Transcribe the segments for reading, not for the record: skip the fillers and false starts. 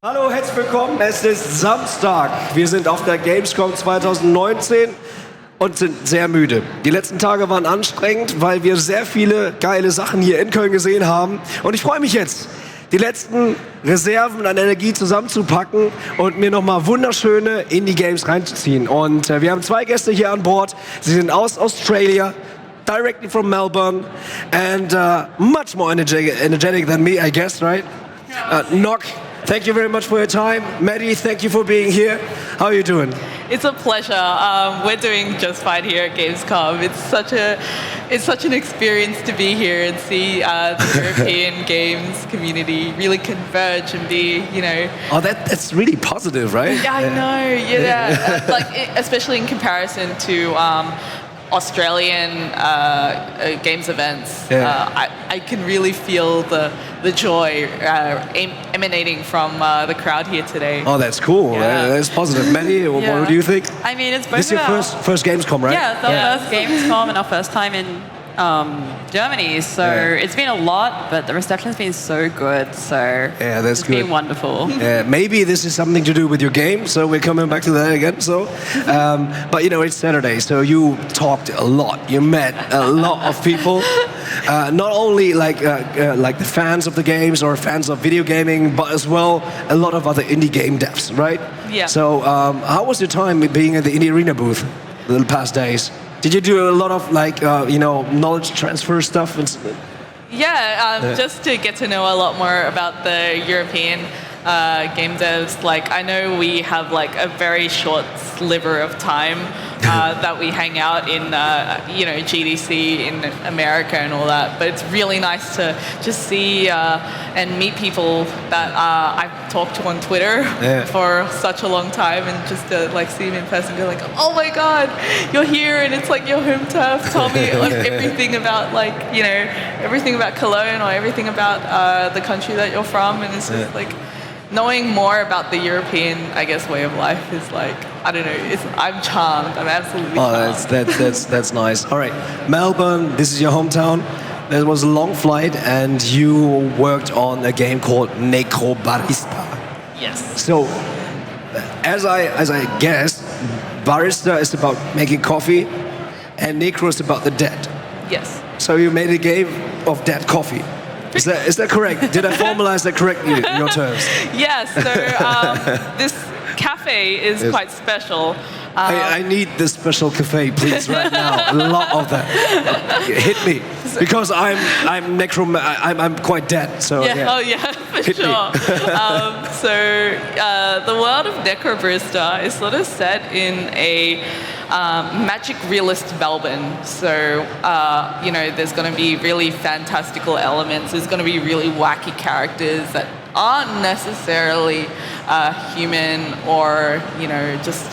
Hallo, herzlich willkommen. Es ist Samstag. Wir sind auf der Gamescom 2019 und sind sehr müde. Die letzten Tage waren anstrengend, weil wir sehr viele geile Sachen hier in Köln gesehen haben. Und ich freue mich jetzt, die letzten Reserven an Energie zusammenzupacken und mir nochmal wunderschöne Indie-Games reinzuziehen. Und wir haben zwei Gäste hier an Bord. Sie sind aus Australia, directly from Melbourne, and much more energetic than me, I guess, right? Nock, thank you very much for your time. Maddie, thank you for being here. How are you doing? It's a pleasure. We're doing just fine here at Gamescom. It's such an experience to be here and see the European games community really converge and be, you know. Oh, that's really positive, right? Yeah, I know. Yeah, especially in comparison to Australian games events. Yeah. I can really feel the joy emanating from the crowd here today. Oh, that's cool. Yeah. That's positive. Maddie, what do you think? I mean, it's both. This is your first Gamescom, right? Yeah, it's our first Gamescom and our first time in Germany. So it's been a lot, but the reception's been so good. So yeah, that's it's good. been wonderful. Maybe this is something to do with your game, so we're coming back to that again. So, but you know, it's Saturday, so you talked a lot. You met a lot of people, not only like the fans of the games or fans of video gaming, but as well a lot of other indie game devs, right? Yeah. So, how was your time being at the Indie Arena booth the past days? Did you do a lot of knowledge transfer stuff? Just to get to know a lot more about the European game devs. Like, I know we have like a very short sliver of time that we hang out in, GDC in America and all that. But it's really nice to just see and meet people that I've talked to on Twitter for such a long time, and just to like see them in person, and be like, oh my God, you're here, and it's like your home turf. Tell me like everything about everything about Cologne or everything about the country that you're from, and it's just like. Knowing more about the European, I guess, way of life is like, I don't know, I'm charmed. I'm absolutely charmed. That's nice. All right, Melbourne, this is your hometown. There was a long flight, and you worked on a game called Necrobarista. Yes. So, as I guess, barista is about making coffee, and necro is about the dead. Yes. So you made a game of dead coffee. Is that correct? Did I formalize that correctly in your terms? Yes, so this cafe is quite special. I need this special cafe, please, right now. A lot of that. Hit me, because I'm quite dead. So yeah. Oh yeah, for Hit sure. The world of Necrobarista is sort of set in a magic realist Melbourne. So there's going to be really fantastical elements. There's going to be really wacky characters that aren't necessarily human or just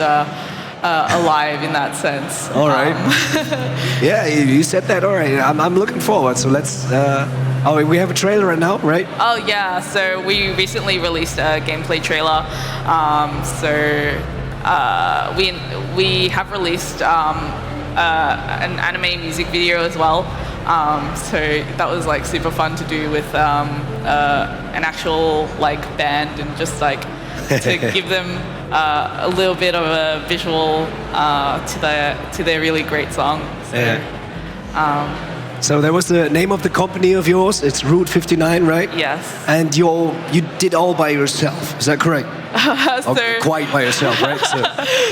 alive in that sense. All right. Yeah, you said that. All right. I'm looking forward. So let's. We have a trailer right now, right? Oh yeah. So we recently released a gameplay trailer. We have released an anime music video as well. So that was like super fun to do with an actual like band, and just like to give them a little bit of a visual to their really great song. So, so there was the name of the company of yours. It's Route 59, right? Yes. And you did all by yourself. Is that correct? Quite by yourself, right?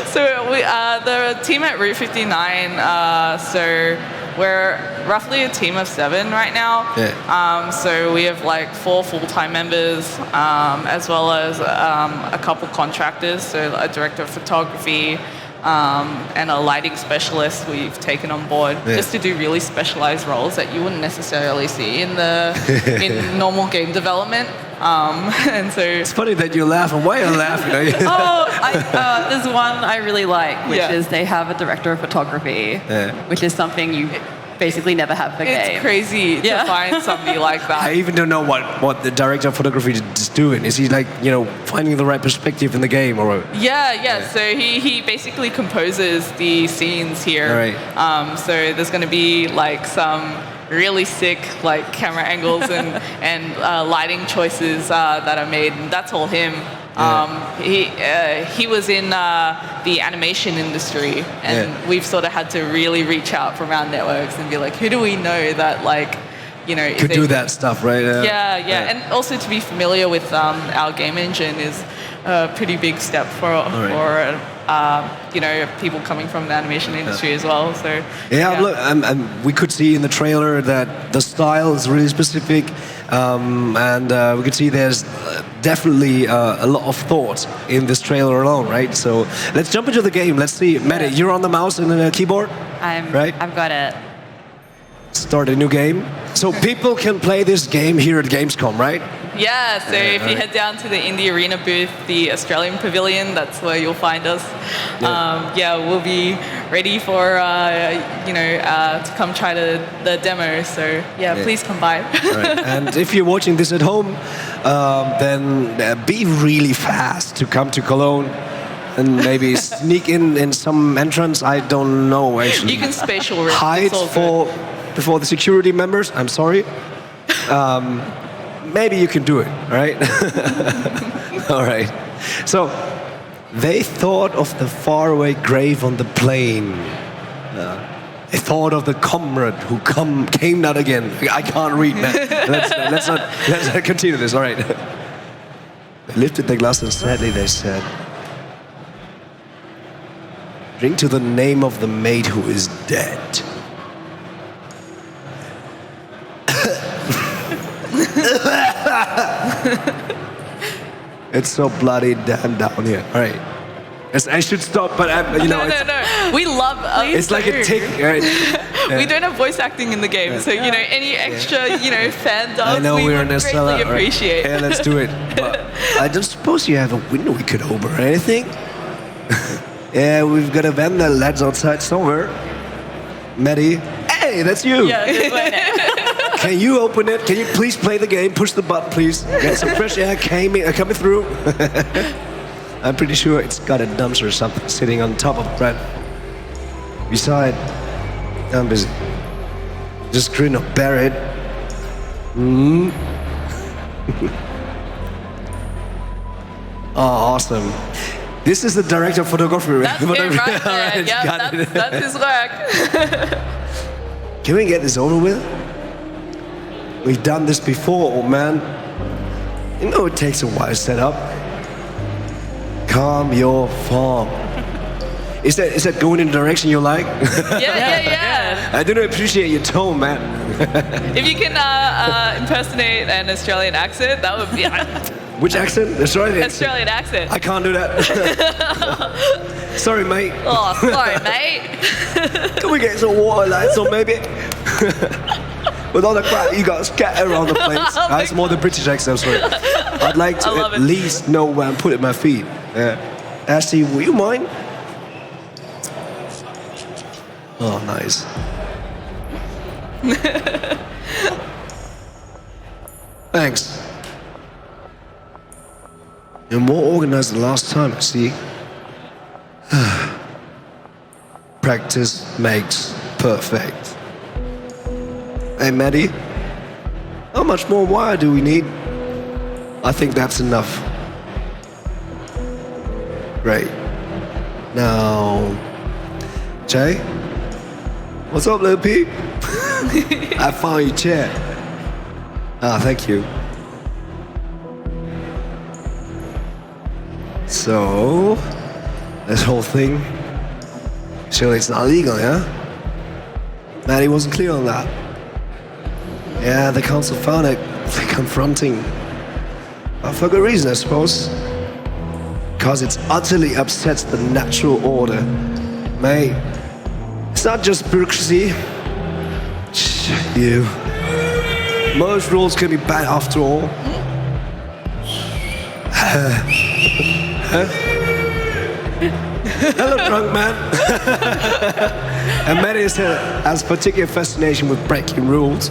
So we, the team at Route 59. So we're roughly a team of 7 right now. Yeah. So we have like 4 full-time members, as well as a couple contractors. So a director of photography. And a lighting specialist we've taken on board just to do really specialized roles that you wouldn't necessarily see in normal game development. And so it's funny that you laugh, and why are you laughing? There's one I really like, which is they have a director of photography, which is something you basically never have for game. It's crazy to find somebody like that. I even don't know what the director of photography is doing. Is he like, finding the right perspective in the game, or? Yeah. So he basically composes the scenes here. Right. So there's going to be like some really sick like camera angles and lighting choices that are made, and that's all him. He was in the animation industry, and we've sort of had to really reach out from our networks and be like, who do we know that like, you know, could do that stuff, right? Yeah. And also to be familiar with our game engine is a pretty big step for you know, people coming from the animation industry as well. So look, we could see in the trailer that the style is really specific, and we could see there's definitely a lot of thought in this trailer alone, right? So let's jump into the game. Let's see, Mette, you're on the mouse and the keyboard. I've got it. Start a new game. So people can play this game here at Gamescom, right? Yeah, so if you head down to the Indie Arena booth, the Australian Pavilion, that's where you'll find us. We'll be ready for, to come try the demo. So please come by. Right. And if you're watching this at home, then be really fast to come to Cologne and maybe sneak in some entrance. I don't know, actually. You can spatial risk. Hide before the security members. I'm sorry. Maybe you can do it, all right? All right. So, they thought of the faraway grave on the plain. They thought of the comrade who came not again. I can't read that. Let's not continue this, all right? They lifted their glass and sadly they said, drink to the name of the maid who is dead. It's so bloody damn down here. All right. I should stop, but No. We love. It's like a tick. Right? We don't have voice acting in the game, so you know any extra fan dubs. I know we we're would in greatly appreciate. Right. Yeah, let's do it. But I don't suppose you have a window we could open or anything. Yeah, we've got a van that lads outside somewhere. Maddie, hey, that's you. Yeah, Can you open it? Can you please play the game? Push the button, please. Get some fresh air coming through. I'm pretty sure it's got a dumpster or something sitting on top of Brad. Beside, I'm busy. Just grin or bear it. Oh, awesome. This is the director of photography. That's it right there. Right, Yeah, that's his work. Can we get this over with? We've done this before, old man. You know it takes a while to set up. Calm your farm. Is that going in the direction you like? Yeah. I do appreciate your tone, man. If you can impersonate an Australian accent, that would be... Which accent? Australian accent. I can't do that. Sorry, mate. Oh, sorry, mate. Can we get some water, lads, or maybe? With all the crap you got scattered around the place. That's more the British accent, sorry. I'd like to at least know where I'm putting my feet. Ashley, will you mind? Oh, nice. Thanks. You're more organized than last time, I see. Practice makes perfect. Hey, Maddie, how much more wire do we need? I think that's enough. Great. Now, Jay? What's up, little Pete? I found your chair. Ah, thank you. So, this whole thing, surely it's not legal, yeah? Maddie wasn't clear on that. Yeah, the council found it. They're confronting. Well, for good reason, I suppose. Because it utterly upsets the natural order. Mate, it's not just bureaucracy. You. Most rules can be bad after all. Hello, drunk man. And Maddie has particular fascination with breaking rules,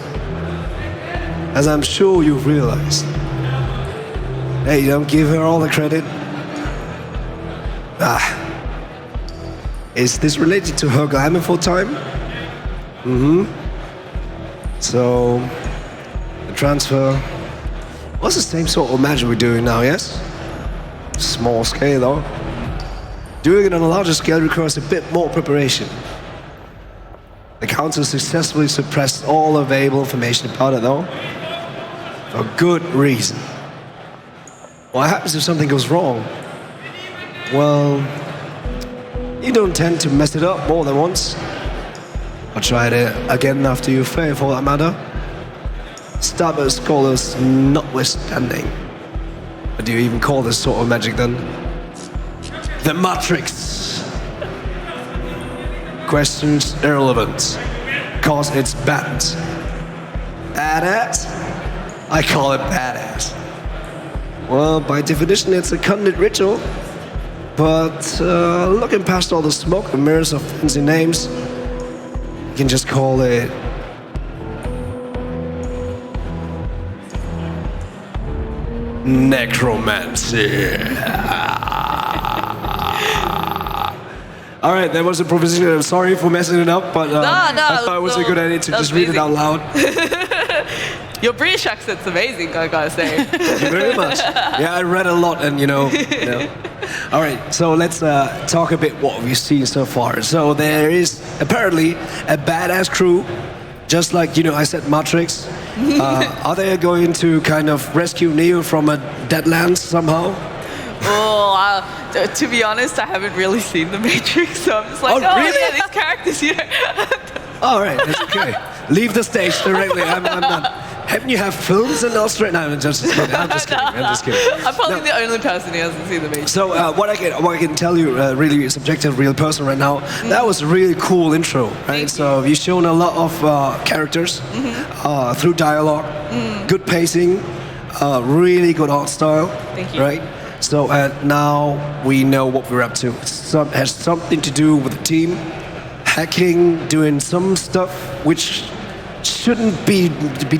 as I'm sure you've realized. Hey, don't give her all the credit. Is this related to her glamour full time? So, the transfer was the same sort of magic we're doing now, yes? Small scale though. Doing it on a larger scale requires a bit more preparation. The council successfully suppressed all available information about it though, for good reason. What happens if something goes wrong? Well, you don't tend to mess it up more than once. Or try it again after you fail, for that matter. Stubborn scholars notwithstanding. What do you even call this sort of magic then? The Matrix. Questions irrelevant, cause it's bad. Badass? I call it badass. Well, by definition, it's a content ritual. But looking past all the smoke and mirrors of fancy names, you can just call it necromancy. All right, that was a proposition. I'm sorry for messing it up, but I thought it was a good idea to just read it out loud. Your British accent's amazing, I gotta say. Thank you very much. Yeah, I read a lot, and you know. All right, so let's talk a bit what we've seen so far. So there is apparently a badass crew, just like I said, Matrix. Are they going to kind of rescue Neo from a dead land somehow? Well, to be honest, I haven't really seen The Matrix, so I'm just like, really? Yeah, these characters, All right, that's okay. Leave the stage directly. I'm done. Haven't you have films in Australia? No, I'm just kidding. I'm just kidding. I'm probably the only person who hasn't seen The Matrix. So what I can tell you, really subjective, real person right now, that was a really cool intro, right? So you've shown a lot of characters through dialogue, good pacing, really good art style. Thank you. Right? So now we know what we're up to. It has something to do with the team, hacking, doing some stuff which shouldn't be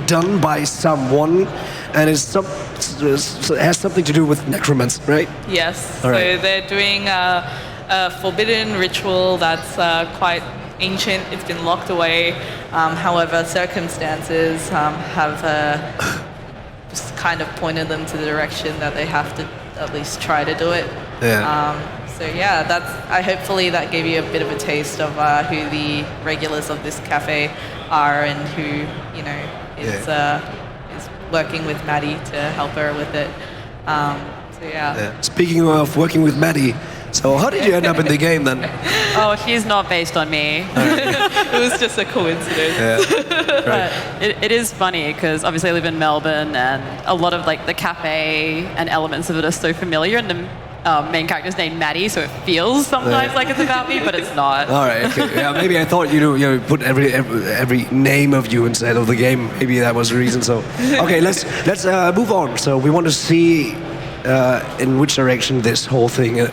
done by someone, and it has something to do with necromancy, right? Yes. All right. So they're doing a forbidden ritual that's quite ancient. It's been locked away. However, circumstances have just kind of pointed them to the direction that they have to at least try to do it. Yeah. So yeah, hopefully that gave you a bit of a taste of who the regulars of this cafe are and who is working with Maddie to help her with it. So yeah. Speaking of working with Maddie, so how did you end up in the game then? Oh, she's not based on me. It was just a coincidence. Yeah. But it is funny because obviously I live in Melbourne and a lot of like the cafe and elements of it are so familiar, and the main character's named Maddie, so it feels sometimes like it's about me, but it's not. All right, okay. Yeah, maybe I thought you put every name of you inside of the game. Maybe that was the reason. So okay, let's move on. So we want to see in which direction this whole thing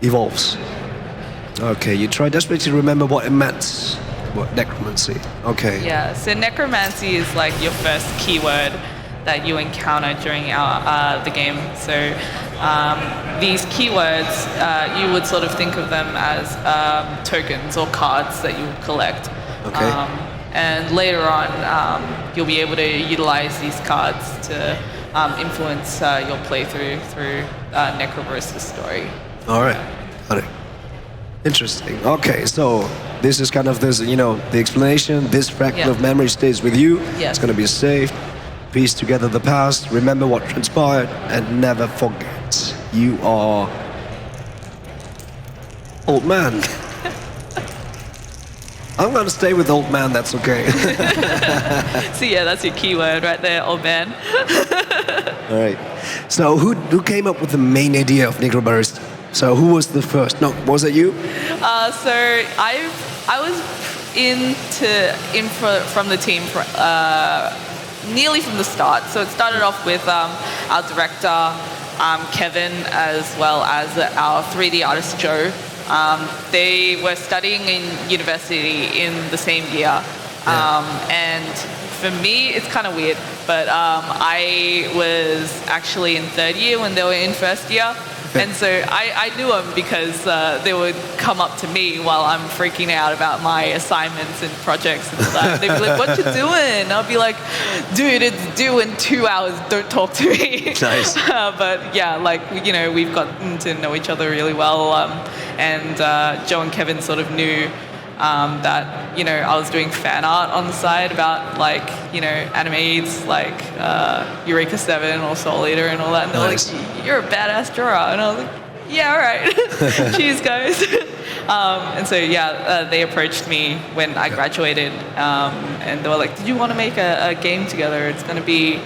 evolves. Okay, you try desperately to remember what it meant. What necromancy? Okay. Yeah. So necromancy is like your first keyword that you encounter during the game. So these keywords, you would sort of think of them as tokens or cards that you would collect. Okay. And later on, you'll be able to utilize these cards to influence your playthrough through Necrobarista's story. All right. Got it. Interesting. Okay, so this is kind of this, the explanation. This fragment of memory stays with you. Yeah. It's going to be saved. Piece together the past, remember what transpired, and never forget. You are old man. I'm going to stay with old man, that's okay. So yeah, that's your keyword right there, old man. All right. So who came up with the main idea of Necrobarista? So who was the first? No, was it you? So I was in from the team nearly from the start. So it started off with our director, Kevin, as well as our 3D artist, Joe. They were studying in university in the same year. And for me, it's kind of weird, but I was actually in third year when they were in first year. And so I knew them because they would come up to me while I'm freaking out about my assignments and projects and all that. They'd be like, "What you doing?" I'll be like, "Dude, it's due in 2 hours. Don't talk to me." Nice. But yeah, like, you know, we've gotten to know each other really well. And Joe and Kevin sort of knew that, you know, I was doing fan art on the side about, like, you know, animes like Eureka 7 or Soul Eater and all that. And they're Nice. like, "You're a badass drawer." And I was like, "Yeah, all right." Cheers, guys. And so, yeah, they approached me when I graduated, and they were like, "Did you want to make a game together? It's going to be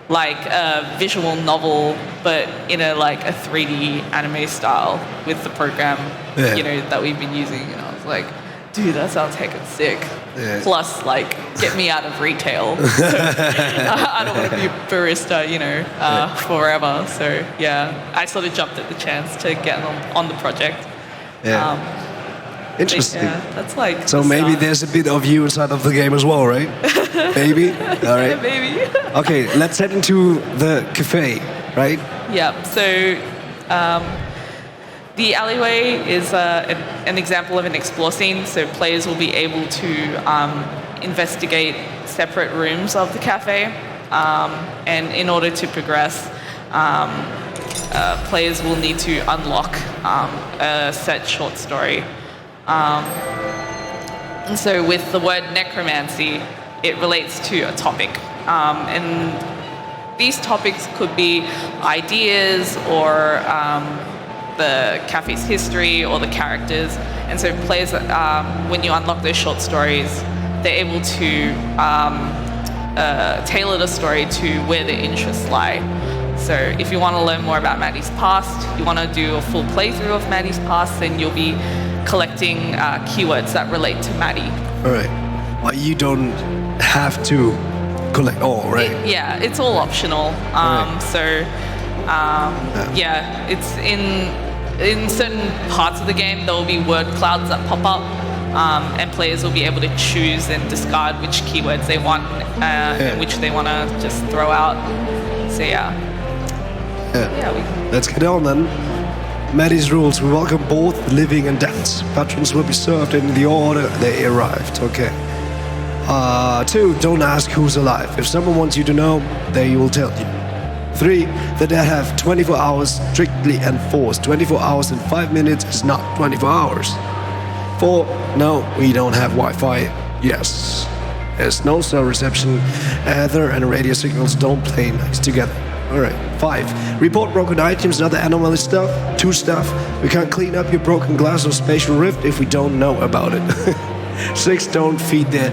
like a visual novel, but in a 3D anime style with the program, you know, that we've been using." And I was like, "Dude, that sounds heckin' sick." Yeah. Plus, like, get me out of retail. So, I don't want to be a barista, you know, forever. So, yeah, I sort of jumped at the chance to get on the project. Yeah. Interesting. Yeah, that's like. So the maybe start. there's a bit of you inside of the game as well, right? Maybe? All right. Yeah, maybe. Okay, let's head into the cafe, right? Yeah. So, the alleyway is an example of an explore scene. So players will be able to investigate separate rooms of the cafe, and in order to progress, players will need to unlock a set short story. And so with the word necromancy, it relates to a topic. And these topics could be ideas or the cafe's history or the characters. And so players, when you unlock those short stories, they're able to tailor the story to where their interests lie. So if you want to learn more about Maddie's past, you want to do a full playthrough of Maddie's past, then you'll be collecting keywords that relate to Maddie. All right. Well, you don't have to collect all, right? Yeah, it's all optional. Right. So, yeah, it's in certain parts of the game, there will be word clouds that pop up, and players will be able to choose and discard which keywords they want and which they want to just throw out. So, yeah. Let's get on then. Maddie's rules. We welcome both living and dead. Patrons will be served in the order they arrived. Okay. 2, don't ask who's alive. If someone wants you to know, they will tell you. 3, the dead have 24 hours strictly enforced. 24 hours and 5 minutes is not 24 hours. 4, no, we don't have Wi-Fi. Yes. There's no cell reception. Ether and radio signals don't play nice together. All right. 5, report broken items and other anomaly stuff. 2 stuff, we can't clean up your broken glass or spatial rift if we don't know about it. 6, don't feed the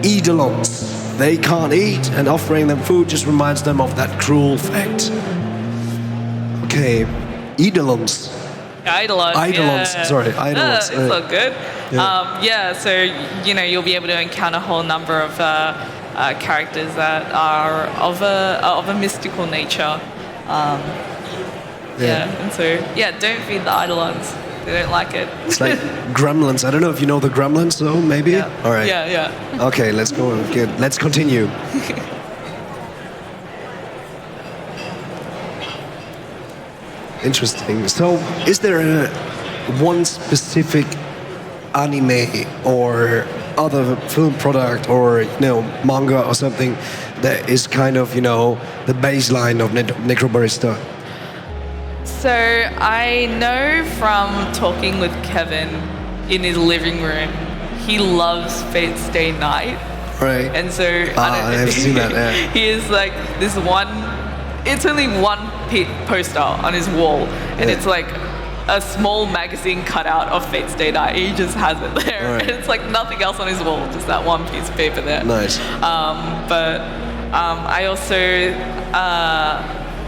eidolons. They can't eat, and offering them food just reminds them of that cruel fact. Okay, eidolons. Eidolons. Eidolons, Yeah. sorry, eidolons. It's all good. Yeah. So, you know, you'll be able to encounter a whole number of characters that are of a mystical nature. And so, don't feed the eidolons. They don't like it. It's like gremlins. I don't know if you know the gremlins, though, maybe? Yeah. All right. Yeah. Okay, let's go. Good. Let's continue. Interesting. So, is there one specific anime or other film product or, you know, manga or something that is kind of, you know, the baseline of Necrobarista? So I know from talking with Kevin in his living room, he loves Fate's Day Night. Right. And so I have seen that, yeah. he is like this one, it's only one poster on his wall, and it's like a small magazine cutout of Fate's Day Night. He just has it there. Right. And it's like nothing else on his wall, just that one piece of paper there. Nice. I also,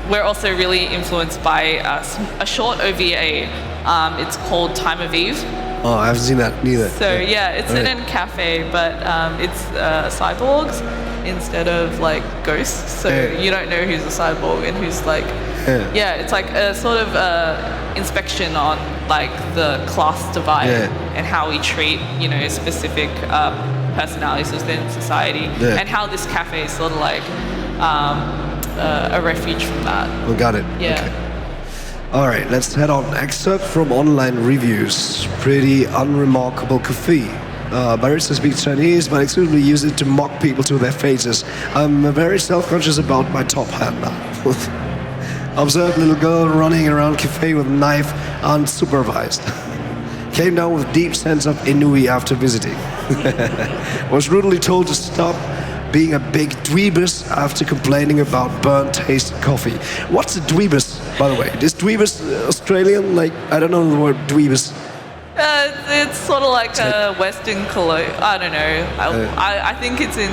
we're also really influenced by a short OVA. It's called Time of Eve. Oh, I haven't seen that neither. So yeah, it's in a cafe, but it's cyborgs instead of like ghosts. So you don't know who's a cyborg and who's like, it's like a sort of inspection on like the class divide and how we treat, you know, specific personalities within society, and how this cafe is sort of like a refuge from that. Oh, got it. Yeah. Okay. All right, let's head on. Excerpt from online reviews. Pretty unremarkable coffee. Barista speaks Chinese, but exclusively use it to mock people to their faces. I'm very self-conscious about my top hat now. Observed little girl running around cafe with a knife unsupervised. Came down with deep sense of ennui after visiting. Was rudely told to stop being a big dweebus after complaining about burnt taste coffee. What's a dweebus, by the way? Is dweebus Australian? Like, I don't know the word dweebus. It's sort of like a Western colloquial. I don't know. I think it's in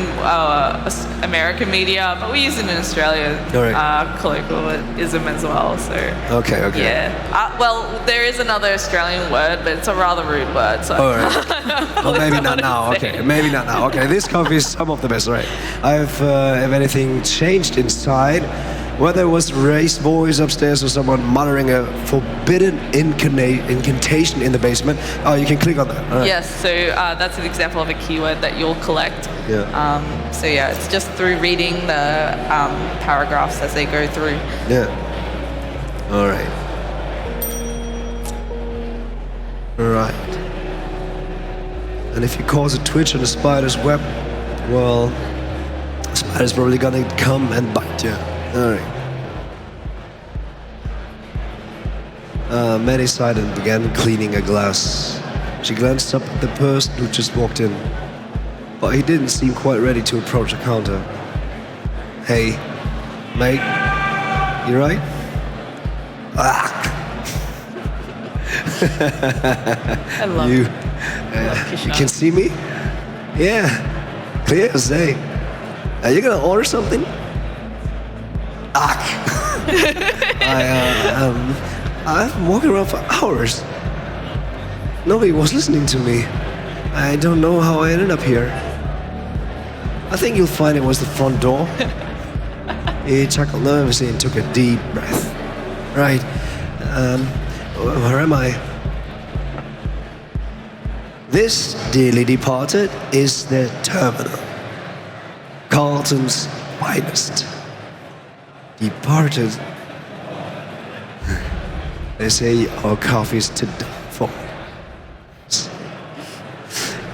American media, but we use it in Australia. Colloquialism as well. So. Okay. Yeah. Well, there is another Australian word, but it's a rather rude word. So. All right. Well, maybe not now. Okay. Maybe not now. Okay. This coffee is some of the best. Right. If anything changed inside. Whether it was Ray's voice upstairs or someone muttering a forbidden incantation in the basement. Oh, you can click on that. Right. Yes, so that's an example of a keyword that you'll collect. Yeah. So yeah, it's just through reading the paragraphs as they go through. Yeah. All right. Right. And if you cause a twitch on a spider's web, well, the spider's probably gonna come and bite you. All right. Maddie sighed and began cleaning a glass. She glanced up at the person who just walked in, but he didn't seem quite ready to approach the counter. Hey, mate, you right? I love you. You can see me? Yeah, clear as day. Are you gonna order something? I've been walking around for hours. Nobody was listening to me. I don't know how I ended up here. I think you'll find it was the front door. He chuckled nervously and took a deep breath. Right. Where am I? This, dearly departed, is the terminal. Carlton's finest. Departed. They say our coffee's to die for.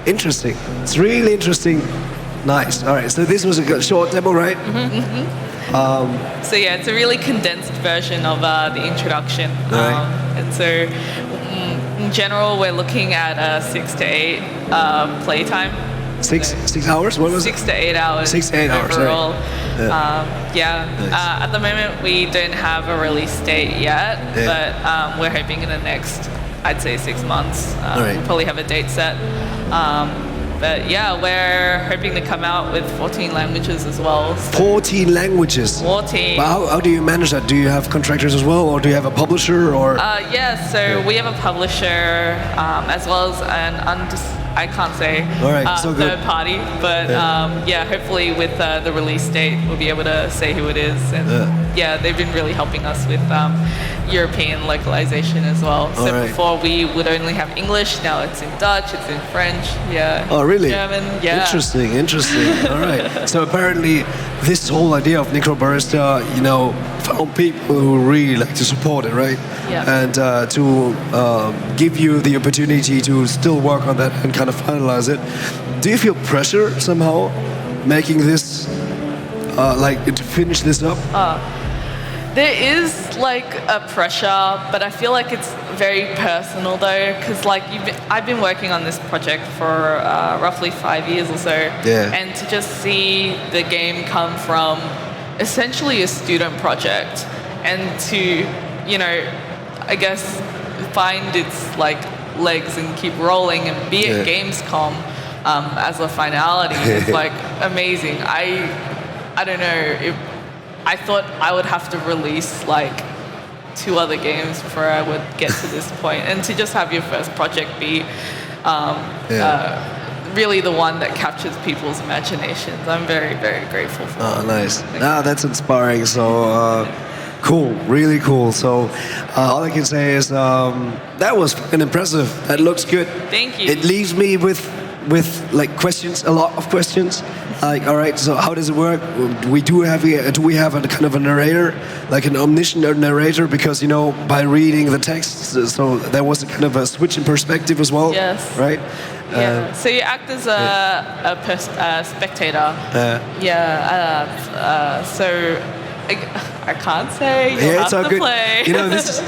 Interesting. It's really interesting. Nice. All right. So this was a short demo, right? So yeah, it's a really condensed version of the introduction. Right. And so in general, we're looking at 6 to 8 playtime. 6 hours? What was 6 to 8 hours. 6 to 8 hours. Overall. Right. Nice. At the moment, we don't have a release date yet, but we're hoping in the next, I'd say, 6 months. Right. We'll probably have a date set. But yeah, we're hoping to come out with 14 languages as well. So 14 languages? 14. Well, how do you manage that? Do you have contractors as well, or do you have a publisher? Or So we have a pays as well as an I can't say third party, but hopefully with the release date we'll be able to say who it is, and they've been really helping us with European localization as well. So before we would only have English, now it's in Dutch, it's in French, Oh, really? German, yeah. Interesting. All right. So apparently this whole idea of Necrobarista, found people who really like to support it, right? Yeah. And to give you the opportunity to still work on that and kind of finalize it. Do you feel pressure somehow making this, to finish this up? There is like a pressure, but I feel like it's very personal though, because I've been working on this project for roughly 5 years or so, and to just see the game come from essentially a student project and to, I guess find its legs and keep rolling and be at gamescom as a finality is amazing. I don't know. I thought I would have to release 2 other games before I would get to this point, and to just have your first project be really the one that captures people's imaginations. I'm very, very grateful for that. Oh, nice. That's inspiring. So cool, really cool. So all I can say is that was fucking impressive. That looks good. Thank you. It leaves me with with like questions, a lot of questions. Like, all right, so how does it work? Do we have a kind of a narrator, like an omniscient narrator? Because by reading the text, so there was a kind of a switch in perspective as well. Yes. Right. Yeah. So you act as a spectator. So I can't say. You have to play.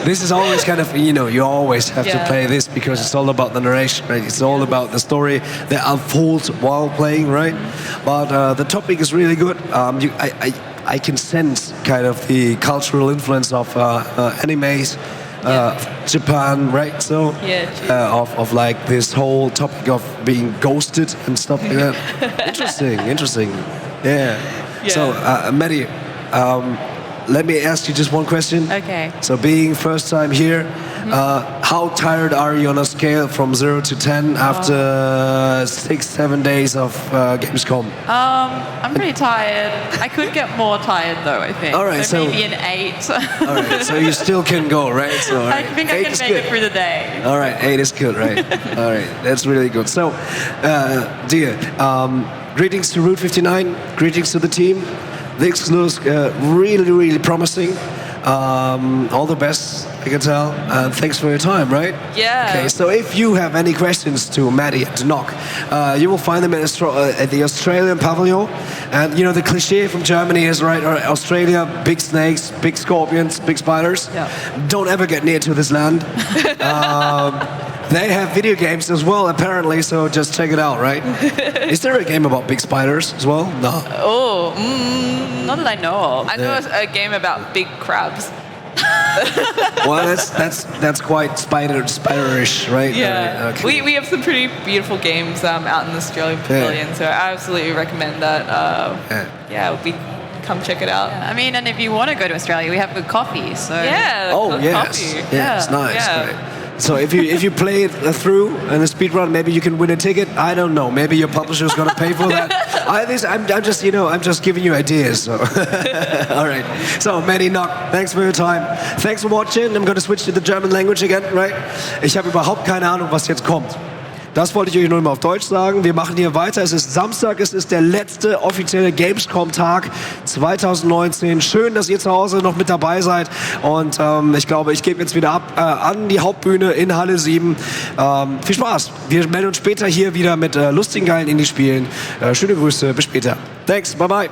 This is always kind of you always have to play this because it's all about the narration, right? It's all about the story that unfolds while playing, right? But the topic is really good. I can sense kind of the cultural influence of animes. Japan, right? So of like this whole topic of being ghosted and stuff like that. Interesting. Yeah. So, Maddie, let me ask you just one question. Okay. So, being first time here, how tired are you on a scale from 0 to 10 after 6-7 days of gamescom? I'm pretty tired. I could get more tired though, I think. All right, so maybe an 8. All right, so you still can go, right? So, all right. I think I can make it through the day. All right, 8 is good, right? All right, that's really good. So, dear, greetings to Route 59, greetings to the team. This looks really promising. All the best, I can tell. And thanks for your time, right? Yeah. Okay, so if you have any questions to Maddie and to Nock, you will find them at the Australian pavilion. And the cliche from Germany is, right, Australia, big snakes, big scorpions, big spiders. Yeah. Don't ever get near to this land. They have video games as well, apparently, so just check it out, right? Is there a game about big spiders as well? No. Not that I know of. I know a game about big crabs. Well, that's quite spiderish, right? Yeah. Okay. We have some pretty beautiful games out in the Australian Pavilion, so I absolutely recommend that. Come check it out. I mean, and if you want to go to Australia, we have good coffee. So Coffee. Yeah, it's nice. Yeah. Right. So if you play it through in a speed run, maybe you can win a ticket. I don't know. Maybe your publisher is going to pay for that. I'm just giving you ideas. So. All right. So Maddie, Nock, thanks for your time. Thanks for watching. I'm going to switch to the German language again, right? Ich habe überhaupt keine Ahnung, was jetzt kommt. Das wollte ich euch nur mal auf Deutsch sagen. Wir machen hier weiter. Es ist Samstag, es ist der letzte offizielle Gamescom-Tag 2019. Schön, dass ihr zu Hause noch mit dabei seid. Und ich glaube, ich gebe jetzt wieder ab an die Hauptbühne in Halle 7. Viel Spaß. Wir melden uns später hier wieder mit lustigen, geilen Indie-Spielen. Schöne Grüße, bis später. Thanks, bye bye.